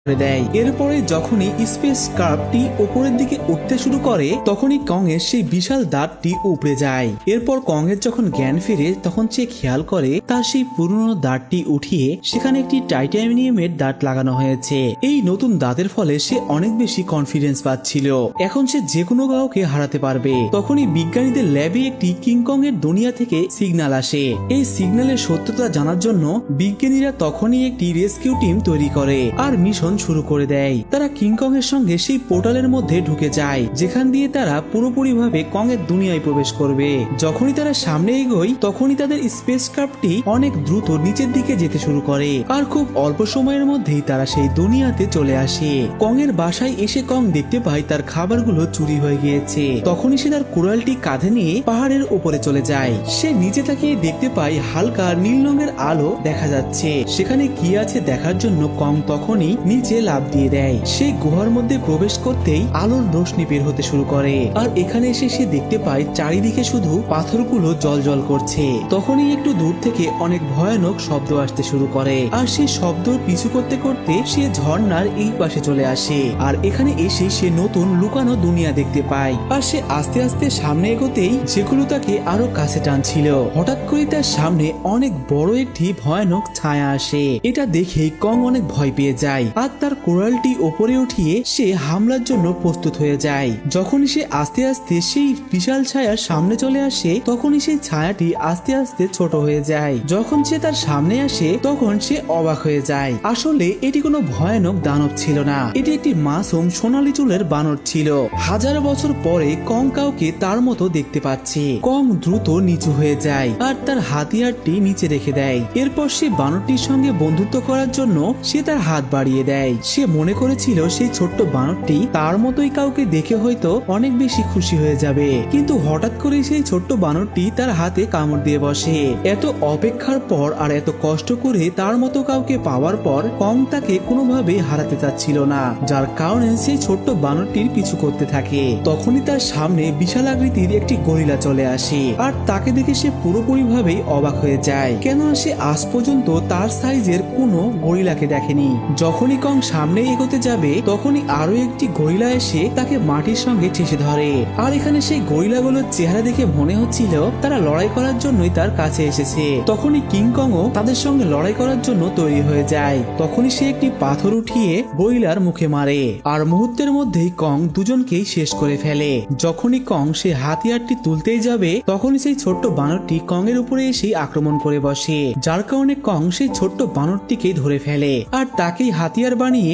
দেয়। এরপরে যখনই স্পেস ক্রাফটটি উপরের দিকে উঠতে শুরু করে তখনই কং এর সেই বিশাল দাঁতটি উপড়ে যায়। এরপর কং এর যখন জ্ঞান ফিরে তখন সে খেয়াল করে তার সেই পুরনো দাঁতটি উঠিয়ে সেখানে একটি টাইটানিয়ামের দাঁত লাগানো হয়েছে। এই নতুন দাঁতের ফলে সে অনেক বেশি কনফিডেন্স পাচ্ছিল, এখন সে যে কোনো কাউকে হারাতে পারবে। তখনই বিজ্ঞানীদের ল্যাবে একটি কিংকং এর দুনিয়া থেকে সিগন্যাল আসে। এই সিগন্যালের সত্যতা জানার জন্য বিজ্ঞানীরা তখনই একটি রেস্কিউ টিম তৈরি করে আর মিশন শুরু করে দেয়। তারা কিংকং এর সঙ্গে সেই পোর্টালের মধ্যে ঢুকে যায় যেখান দিয়ে তারা পুরোপুরিভাবে কং এর দুনিয়ায় প্রবেশ করবে। যখনই তারা সামনে এগোয় তখনই তাদের স্পেস ক্রাফটটি অনেক দ্রুত নিচের দিকে যেতে শুরু করে আর খুব অল্প সময়ের মধ্যেই তারা সেই দুনিয়াতে চলে আসে। কং এর বাসায় এসে কং দেখতে পায় তার খাবারগুলো চুরি হয়ে গিয়েছে। তখনই সে তার কুড়ালটি কাঁধে নিয়ে পাহাড়ের উপরে চলে যায়। সে নিচে তাকিয়ে দেখতে পায় হালকা নীল রঙের আলো দেখা যাচ্ছে। সেখানে কি আছে দেখার জন্য কং তখনই নিচে লাফ দিয়ে দেয়। সেই গুহার মধ্যে প্রবেশ করতেই আলোর রোশনি বের হতে শুরু করে আর এখানে এসে সে দেখতে পায় চারিদিকে শুধু পাথরগুলো জ্বলজ্বল করছে। তখনই একটু দূর থেকে অনেক ভয়ানক শব্দ আসতে শুরু করে আর সেই শব্দ পিছু করতে করতে সে ঝর্ণার এই পাশে চলে আসে আর এখানে এসে সে নতুন লুকানো দুনিয়া দেখতে পায়। আর সে আস্তে আস্তে সামনে এগোতেই যেগুলো তাকে আরো কাছে টানছিল হঠাৎ করে তার সামনে অনেক বড় একটি ভয়ানক ছায়া আসে। এটা দেখে কং অনেক ভয় পেয়ে যায় আর তার কোরালটি ওপরে উঠিয়ে সে হামলার জন্য প্রস্তুত হয়ে যায়। যখনই সে আস্তে আস্তে সেই বিশাল ছায়ার সামনে চলে আসে তখনই সেই ছায়াটি আস্তে আস্তে ছোট হয়ে যায়। যখন সে তার সামনে আসে তখন সে অবাক হয়ে যায়। আসলে এটি কোনো ভয়ানক দানব ছিল না, এটি একটি মাসুম সোনালী চুলের বানর ছিল। হাজার বছর পরে কং কাউকে তার মতো দেখতে পাচ্ছে। কং দ্রুত নিচু হয়ে যায় আর তার হাতিয়ারটি নিচে রেখে দেয়। এরপর সে বানরটির সঙ্গে বন্ধুত্ব করার জন্য সে তার হাত বাড়িয়ে দেয়। সে মনে করেছিল সেই ছোট্ট বানরটি তার মতোই কাউকে দেখে হয়তো অনেক বেশি খুশি হয়ে যাবে, কিন্তু হঠাৎ করে সেই ছোট্ট বানরটি তার হাতে কামড় দিয়ে বসে। এত অপেক্ষার পর আর এত কষ্ট করে তার মতো কাউকে পাওয়ার পর কং তাকে কোনোভাবে হারাতে চাচ্ছিল না, যার কারণে সেই ছোট্ট বানরটির পিছু করতে থাকে। তখনই তার সামনে বিশাল আকৃতির একটি গরিলা চলে আসে আর তাকে দেখে সে পুরোপুরি ভাবে অবাক হয়ে যায়, কেন সে আজ পর্যন্ত তার সাইজের কোনো গরিলাকে দেখেনি। যখনই কং সামনে এগোতে যাবে তখনই আরো একটি গরিলা এসে তাকে মাটির সঙ্গে ঠেসে ধরে আর এখানে সেই গরিলাগুলোর চেহারা দেখে মনে হচ্ছিল তারা লড়াই করার জন্যই তার কাছে এসেছে। তখনই কিংকংও তাদের সঙ্গে লড়াই করার জন্য তৈরি হয়ে যায়। তখনই সে একটি পাথর উঠিয়ে গরিলার মুখে মারে আর মুহূর্তের মধ্যেই কং দুজনকেই শেষ করে ফেলে। যখনই কং সে হাতিয়ারটি তুলতেই যাবে তখনই সেই ছোট্ট বানরটি কং এর উপরে এসে আক্রমণ করে বসে, যার কারণে কং সেই ছোট্ট বানরটিকে ধরে ফেলে আর তাকেই হাতিয়ার বানিয়ে